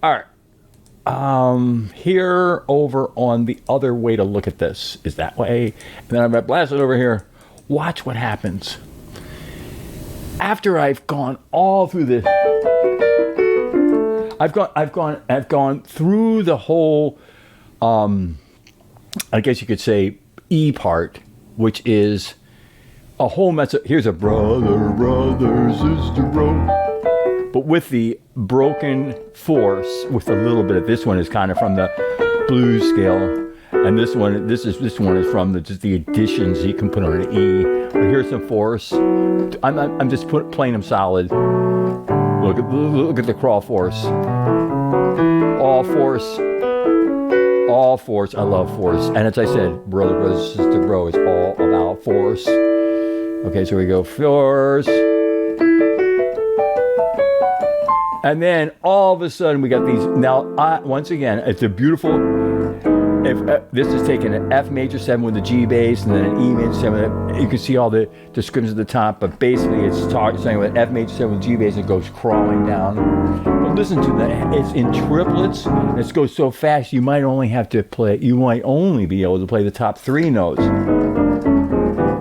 All right. Here over on the other way to look at this is that way. And then I'm going to blast it over here. Watch what happens. After I've gone all through this, I've gone through the whole, I guess you could say, E part, which is a whole mess of, here's a brother, sister, bro. But with the broken fourths, with a little bit of this one is kind of from the blues scale, and this one is from just the additions you can put on an E. But here's some fourths. I'm just playing them solid. Look at the crawl fourths. All fourths. I love fourths. And as I said, brother, sister, bro is all about fourths. Okay, so we go fourths. And then all of a sudden we got these. Now, once again, it's a beautiful. If this is taking an F major 7 with a G bass and then an E major 7, you can see all the descriptions at the top. But basically, it's starting with F major 7 with G bass and it goes crawling down. But listen to that; it's in triplets. And it goes so fast, you might only be able to play the top 3 notes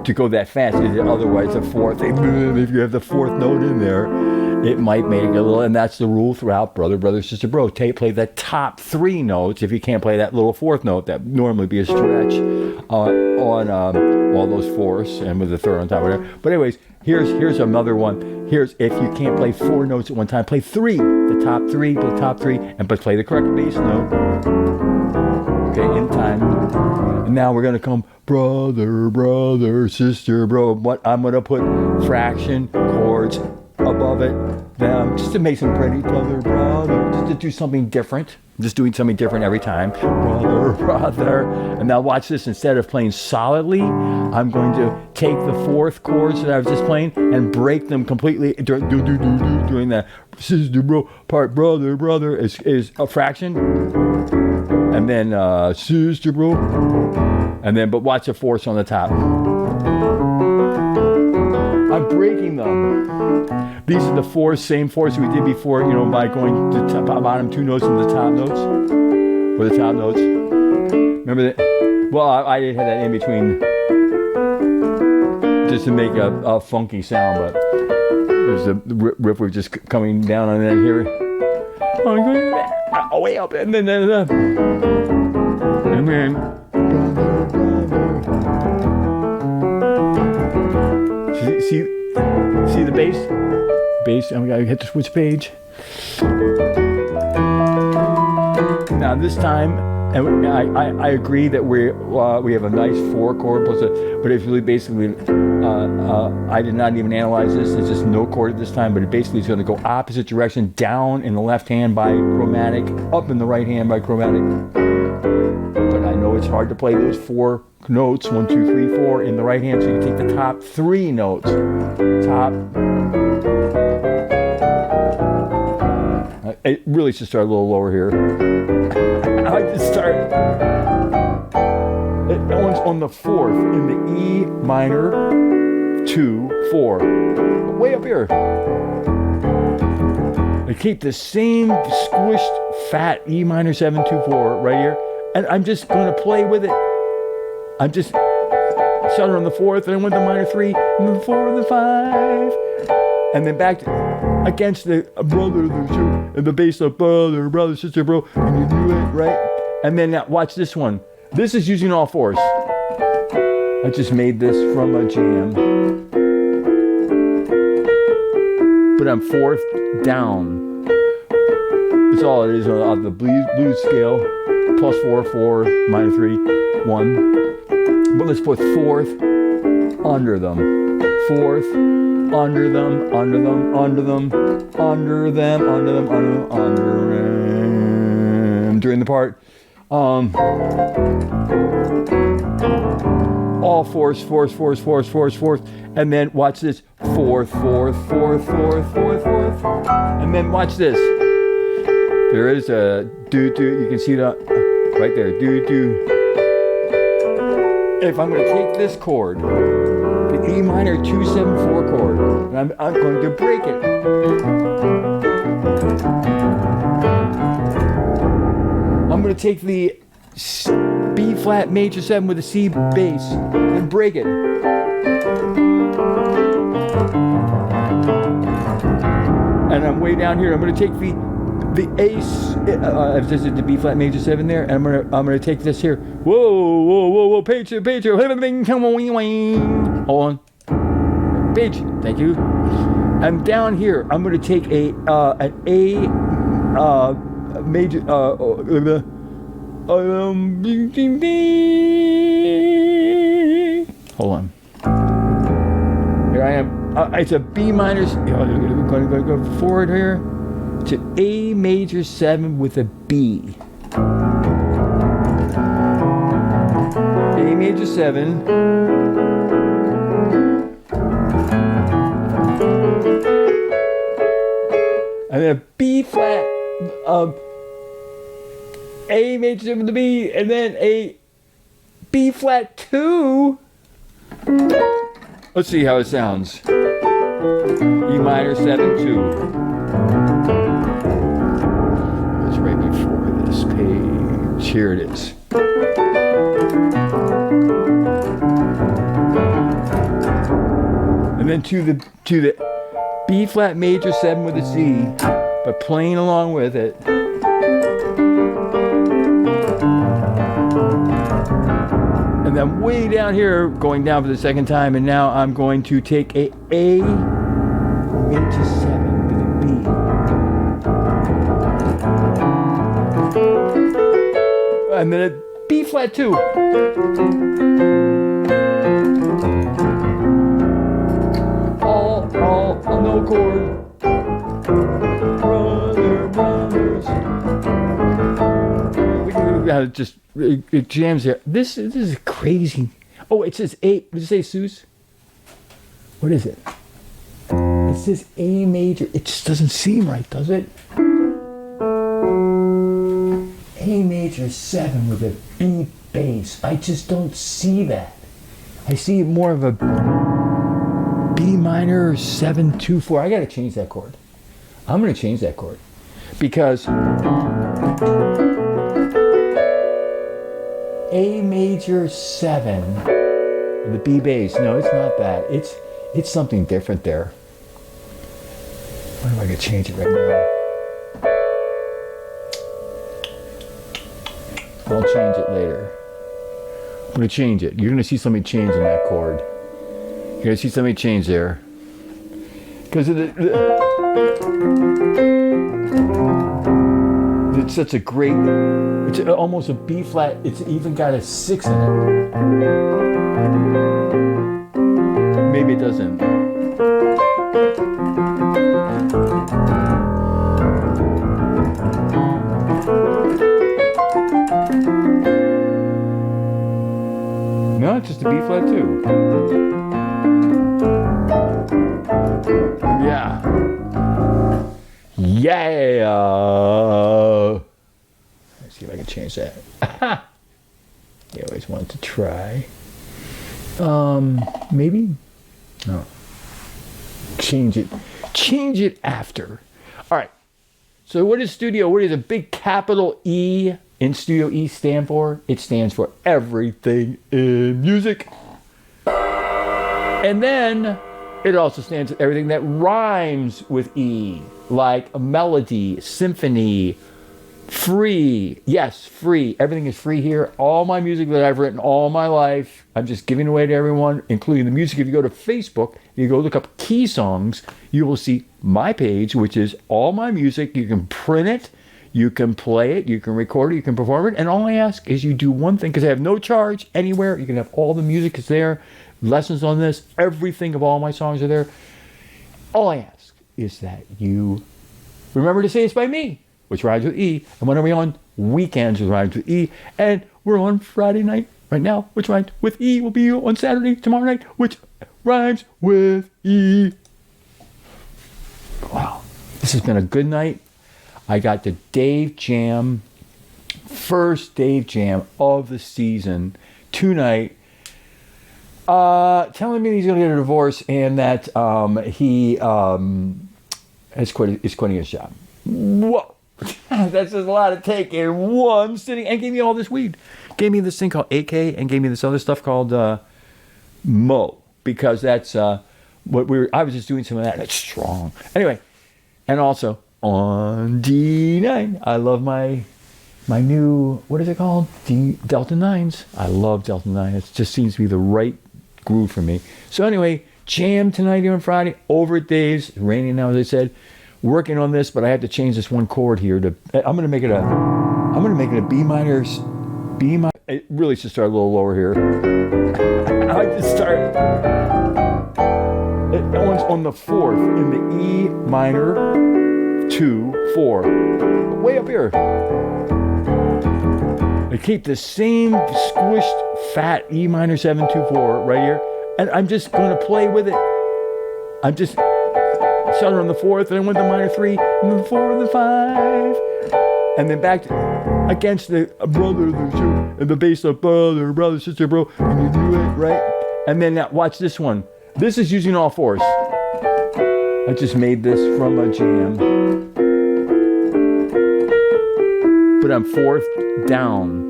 to go that fast. Otherwise, the fourth. If you have the fourth note in there, it might make it a little, and that's the rule throughout brother, sister, bro. Play the top 3 notes. If you can't play that little fourth note, that normally be a stretch on all those fourths, and with the third on top of it. But anyways, here's another one. Here's if you can't play 4 notes at one time, play 3, the top 3, but play the correct bass note. Okay, in time. And now we're gonna come brother, sister, bro. What I'm gonna put fraction chords above it, them, just to make some pretty brother, just to do something different. Just doing something different every time. Brother. And now watch this. Instead of playing solidly, I'm going to take the fourth chords that I was just playing and break them completely. Doing that sister, bro part. Brother is a fraction. And then sister, bro. And then, but watch the fourths on the top. I'm breaking them. These are the same fourths we did before, by going to bottom 2 notes and the top notes. Or the top notes. Remember that? Well, I did have that in between just to make a funky sound, but there's a riff we're just coming down on that here. Oh, way up, and then see the bass? I'm gonna hit the switch page. Now this time, and I agree that we have a nice 4 chord plus but it's really basically I did not even analyze this. It's just no chord at this time, but it basically is going to go opposite direction, down in the left hand by chromatic, up in the right hand by chromatic. But I know it's hard to play those 4 notes, 1, 2, 3, 4 in the right hand, so you take the top 3 notes. It really should start a little lower here. I just started. It owns on the 4th in the E minor 2, 4. Way up here. I keep the same squished fat E minor 7, 2, 4 right here, and I'm just going to play with it. I'm just started on the 4th, and I went to minor 3, and the 4, and the 5, and then back to, against the brother, and the bass of brother, sister, bro, and you do it right. And then now watch this one. This is using all 4s. I just made this from a jam, but I'm 4th down. It's all it is on the blues scale. Plus 4, 4, minor 3, 1. But let's put 4th under them. 4th under them, under them, under them, under them, under them, under them, under them. During the part. All 4s, 4s, 4s, 4s, 4s, 4s. And then watch this. 4th, 4th, 4th, 4th, 4th, 4th. And then watch this. There is a do-do. You can see that right there. Do-do. If I'm going to take this chord, the E minor 2, 7, 4 chord, and I'm going to break it. I'm going to take the B flat major 7 with a C bass and break it. And I'm way down here. I'm going to take the A, this is the B flat major 7 there, and I'm gonna take this here. Whoa, page, come on, hold on, page. Thank you. I'm down here. I'm gonna take an A major. Hold on. Here I am. It's a B minor. Gonna go forward here to A major 7 with a B. A major 7. And then a B flat, A major 7 with a B, and then a B flat 2. Let's see how it sounds. E minor 7 2. Right before this page. Here it is. And then to the B flat major 7 with a C, but playing along with it. And then way down here, going down for the second time, and now I'm going to take a major 7 with a B. And then a B flat 2. All no chord. Brothers. We can just it jams there. This is crazy. Oh, it says A. Does it say Seuss? What is it? It says A major. It just doesn't seem right, does it? A major 7 with a B bass. I just don't see that. I see more of a B minor 7 2 4. I gotta change that chord. I'm gonna change that chord because A major 7 with a B bass. No, it's not that. It's something different there. Why do I gotta change it right now? I'll change it later. I'm going to change it. You're going to see something change in that chord. You're going to see something change there. Because it's such a great, it's almost a B flat. It's even got a 6 in it. Maybe it doesn't. No, it's just a B flat 2. Yeah. Let's see if I can change that. You always want to try. Maybe? No. Change it. Change it after. All right. So what is studio? What does a big capital E in Studio E stand for? It stands for everything in music. And then it also stands for everything that rhymes with E, like a melody, symphony, free. Yes, free. Everything is free here. All my music that I've written all my life, I'm just giving away to everyone, including the music. If you go to Facebook, you go look up KEYSongs, you will see my page, which is all my music. You can print it, you can play it, you can record it, you can perform it. And all I ask is you do one thing, because I have no charge anywhere. You can have all the music is there, lessons on this, everything of all my songs are there. All I ask is that you remember to say it's by me, which rhymes with E. And when are we on weekends, which rhymes with E? And we're on Friday night right now, which rhymes with E. We'll be on Saturday, tomorrow night, which rhymes with E. Wow, this has been a good night. I got the Dave Jam, first Dave Jam of the season tonight, telling me he's going to get a divorce and that he is quitting his job. Whoa. That's just a lot of take in one sitting, and gave me all this weed. Gave me this thing called AK, and gave me this other stuff called Mo, because that's what I was just doing some of that, and it's strong. Anyway, and also on D9, I love my new, what is it called? Delta 9s. I love Delta 9. It just seems to be the right groove for me. So anyway, jam tonight here on Friday, over at Dave's. It's raining now, as I said. Working on this, but I had to change this one chord here to, I'm gonna make it a B minor. It really should start a little lower here. I just start on the 4th in the E minor 2 4, way up here. I keep the same squished fat E minor 7 2 4 right here, and I'm just going to play with it. I'm just started on the 4th, and I went to minor 3, and then 4 and the 5, and then back to, against the brother, and the bass of brother, sister, bro, and you do it right. And then now watch this one. This is using all 4s. I just made this from a jam, but I'm 4th down.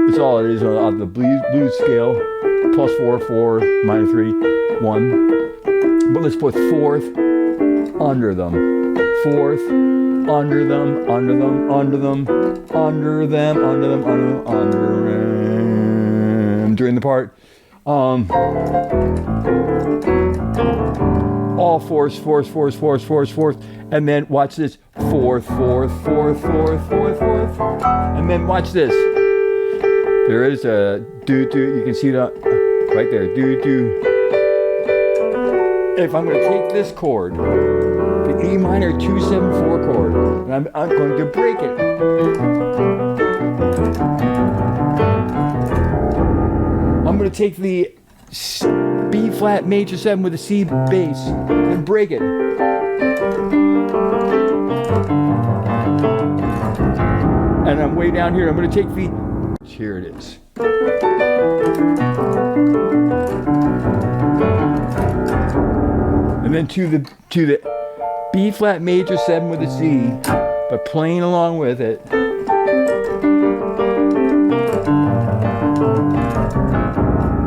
That's all it is on the blues scale. Plus 4, 4, minor 3, 1. But let's put 4th under them. 4th under them, under them, under them, under them, under them, under them, under them. During the part. All 4s, 4s, 4s, 4s, 4s, 4s. And then watch this. 4th, 4th, 4th, 4th, 4th, 4th. And then watch this. There is a do-do. You can see that right there. Do-do. If I'm going to take this chord, the E minor 2 7 4 chord, and I'm going to break it. I'm going to take the B flat major 7 with a C bass and break it. And I'm way down here. I'm going to take the, here it is. And then to the B flat major 7 with a C, but playing along with it.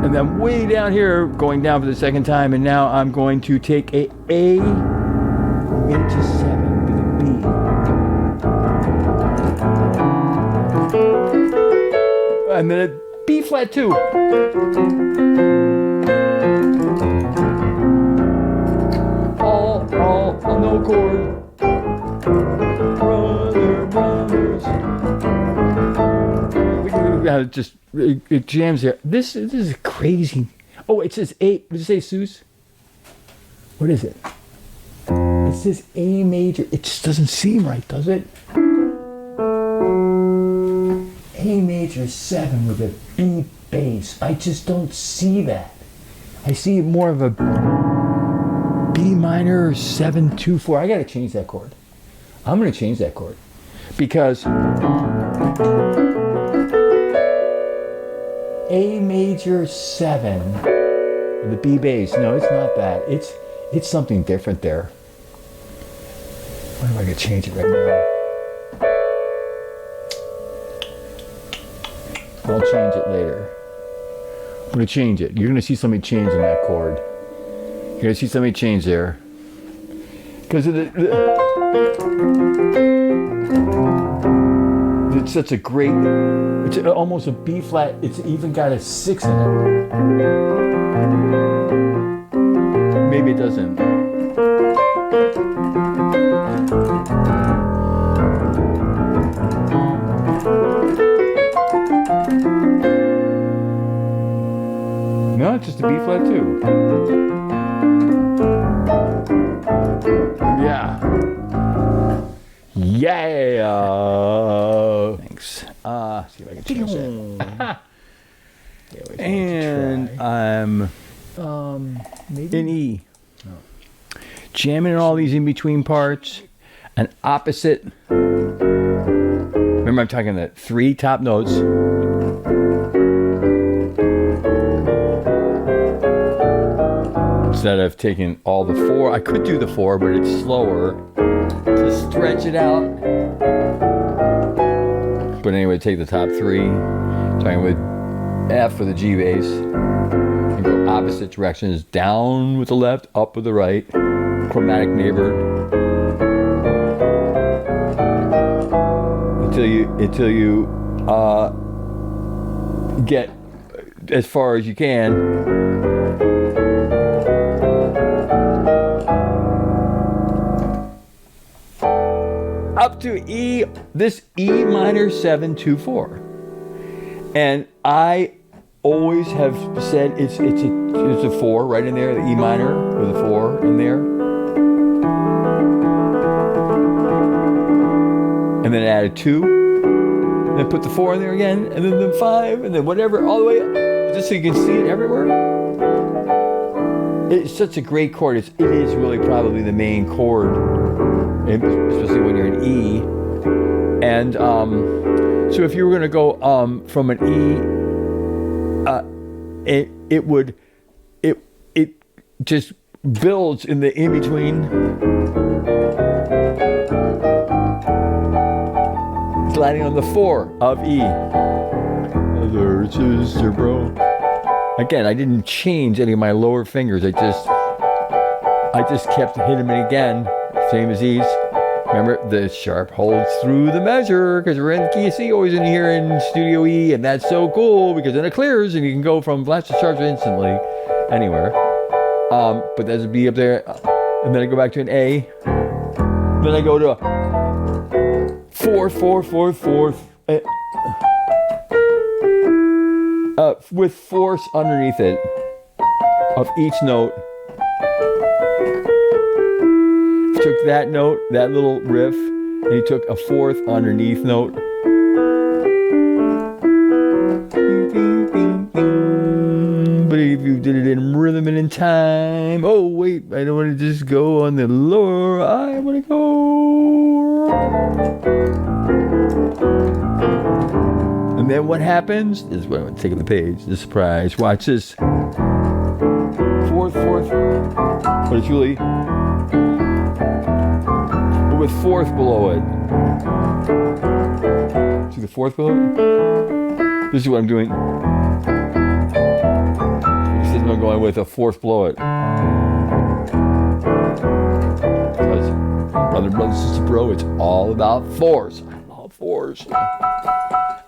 And then way down here, going down for the second time, and now I'm going to take a major 7 with a B. And then a B flat 2. All no chord. Brothers. We gotta just, it jams there. This is crazy. Oh, it says A. Does it say Seuss? What is it? It says A major. It just doesn't seem right, does it? A major 7 with a B bass. I just don't see that. I see more of a B minor 7 2 4. I gotta change that chord. I'm gonna change that chord because A major 7 with the B bass. No, it's not that. It's something different there. Why am I gonna change it right now? I'll change it later. I'm gonna change it. You're gonna see something change in that chord. You're gonna see something change there. Because it's such a great, it's almost a B flat, it's even got a 6 in it. Maybe it doesn't. No, it's just a B flat 2. Yeah. Yeah. Thanks. See if I can change that. And I'm maybe in E. Oh. Jamming all these in between parts. An opposite. Remember, I'm talking the 3 top notes. Instead of taking all the 4, I could do the 4, but it's slower. Just stretch it out. But anyway, take the top three, starting with F for the G bass, and go opposite directions, down with the left, up with the right, chromatic neighbor, until you get as far as you can. Up to E, this E minor 7-2-4, and I always have said it's a 4 right in there, the E minor with a 4 in there, and then add a 2, and then put the 4 in there again, and then the 5, and then whatever, all the way up, just so you can see it everywhere. It's such a great chord. It is really probably the main chord, especially when you're in E. And so if you were going to go from an E, it just builds in the in between. It's landing on the 4 of E. Other sister, bro. Again, I didn't change any of my lower fingers. I just kept hitting them again, same as these. Remember, the sharp holds through the measure, because we're in the key of C, always in here in Studio E, and that's so cool, because then it clears, and you can go from flats to sharps instantly, anywhere. But there's a B up there, and then I go back to an A, then I go to a 4th, 4th, 4th, 4th, with force underneath it, of each note. Took that note, that little riff, and he took a 4th underneath note. But if you did it in rhythm and in time, oh wait, I don't want to just go on the lower, I want to go. And then what happens is what I'm going to take on the page, the surprise. Watch this. 4th, 4th, but it's really with 4th below it. See the 4th below it? This is what I'm doing. This is what I'm going with a 4th below it. Because brother, sister, bro, it's all about 4s. I love 4s.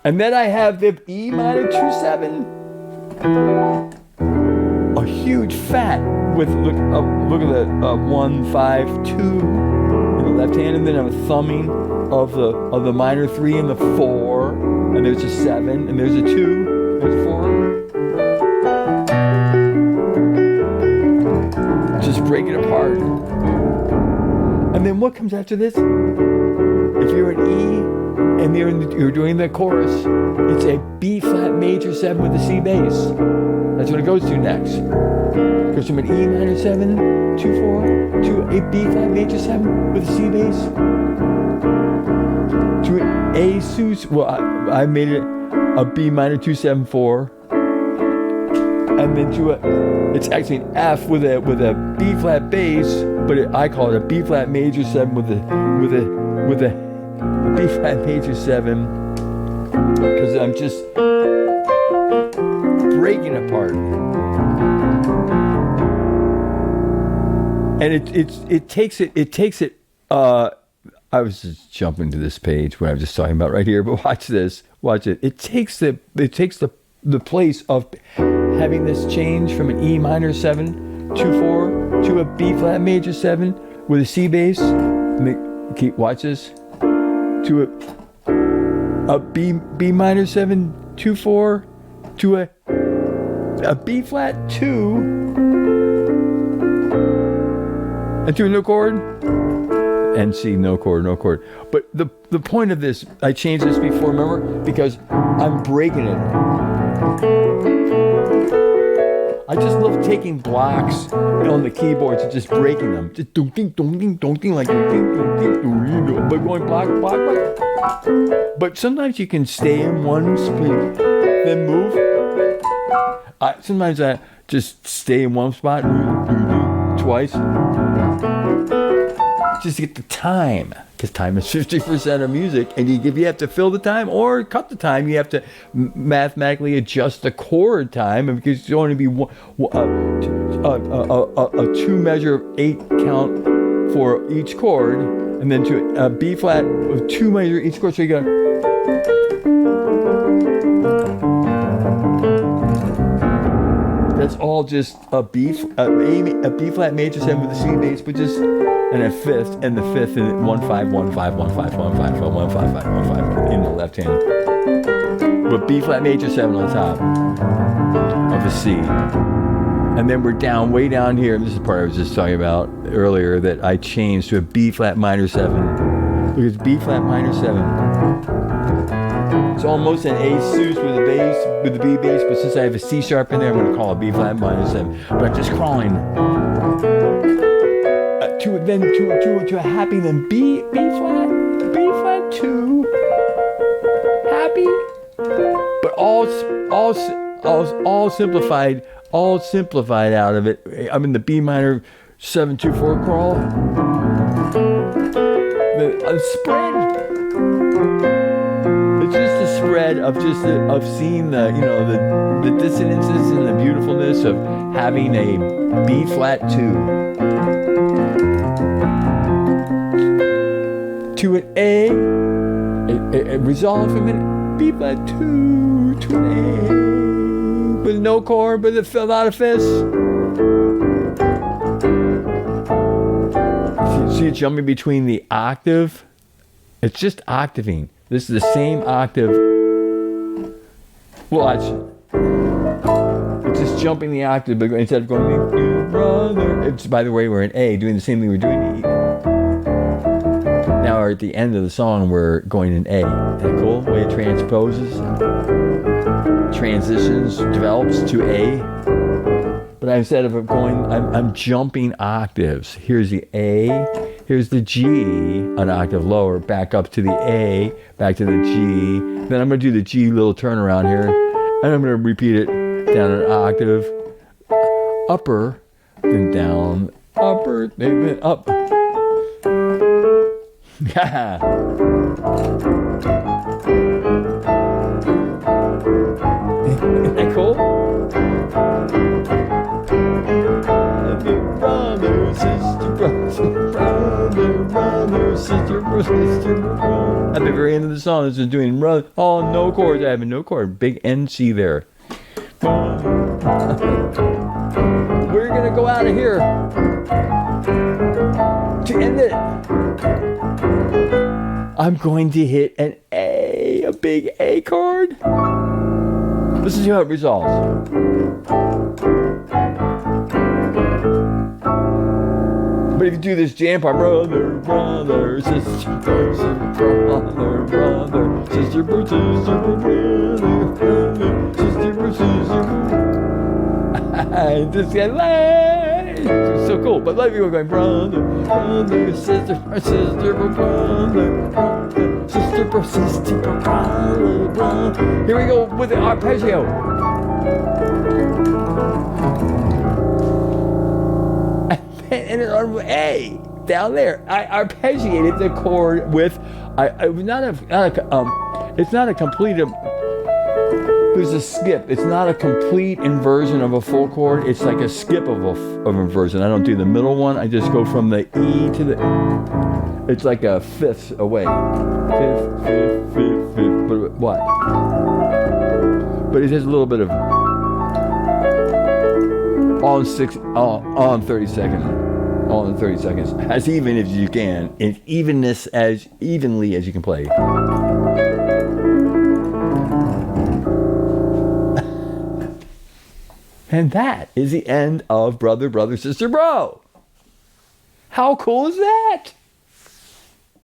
And then I have the E minor 2-7. A huge fat with look at the 1, 5, 2. Left hand, and then I'm thumbing of the minor 3 and the 4, and there's a 7, and there's a 2, there's a 4. Just break it apart. And then what comes after this? If you're an E and you're doing the chorus, it's a B flat major 7 with a C bass. That's what it goes to next. It goes from an E minor 7, 2-4, to a B flat major 7 with a C bass, to an A sus. Well, I made it a B minor 2-7-4, and then to it's actually an F with a B flat bass, but I call it a B flat major 7 with a B flat major 7, because I'm just breaking apart. And it takes it. I was just jumping to this page where I'm just talking about right here, but watch this. Watch it. It takes the place of having this change from an E minor 7, 2-4 to a B flat major 7 with a C bass. Watch this. To a B minor 7, 2-4 to a B flat 2. And to a no chord, and C, no chord. But the point of this, I changed this before, remember? Because I'm breaking it. I just love taking blocks on the keyboards and just breaking them. Just ding, ding, ding, ding, ding, like ding, ding, ding, but going block. But sometimes you can stay in one spot, then move. Sometimes I just stay in one spot, twice. just to get the time, because time is 50% of music, and if you have to fill the time or cut the time, you have to mathematically adjust the chord time, and because it's going to be a 2-measure 8 count for each chord, and then to a B flat with 2 measure each chord, so you go. That's all just a B flat major 7 with a C bass, but just and a fifth, and the fifth is 1 5 1 5 1 5 1 5 1 5 5 1 5 in the left hand, with B flat major 7 on top of a C, and then we're down way down here. And this is the part I was just talking about earlier that I changed to a B flat minor 7, because B flat minor 7. It's almost an A sus with a bass, with a B bass, but since I have a C sharp in there, I'm going to call it B flat minor 7. But I'm just crawling to a happy, then B flat 2, happy, but all simplified out of it. I'm in the B minor 7 2 4 crawl. The spread. It's just a spread of seeing the dissonances and the beautifulness of having a B flat 2 to an A, resolve from an B flat 2 to an A with no chord, but a lot of fifths. See it jumping between the octave. It's just octaving. This is the same octave. Watch. It's just jumping the octave, but instead of going, brother. It's, by the way, we're in A, doing the same thing we're doing in E. Now we're at the end of the song, we're going in A. Isn't that cool? The way it transposes, transitions, develops to A. But instead of going, I'm jumping octaves. Here's the A. Here's the G, an octave lower, back up to the A, back to the G. Then I'm going to do the G little turnaround here, and I'm going to repeat it down an octave, upper, then down, upper, then up. Yeah. Isn't that cool? Brother, sister, brother. At the very end of the song, this is doing no chords. I have no chord. Big N C there. We're gonna go out of here to end it. I'm going to hit an A, a big A chord. This is how it resolves. But if you do this jam part, brother, brother, sister, brother, brother, sister, brother, sister. This guy, it's so cool. But a lot of people are going, brother, brother, sister, sister, brother, sister, sister, brother. Here we go with the arpeggio. And it's on A down there. I arpeggiated the chord with. It's not a complete. There's a skip. It's not a complete inversion of a full chord. It's like a skip of inversion. I don't do the middle one. I just go from the E to the. It's like a fifth away. Fifth. But what? But it has a little bit of. All in 30 seconds. All in 30 seconds. As even as you can. In evenness as evenly as you can play. And that is the end of Brother, Brother, Sister, Bro. How cool is that?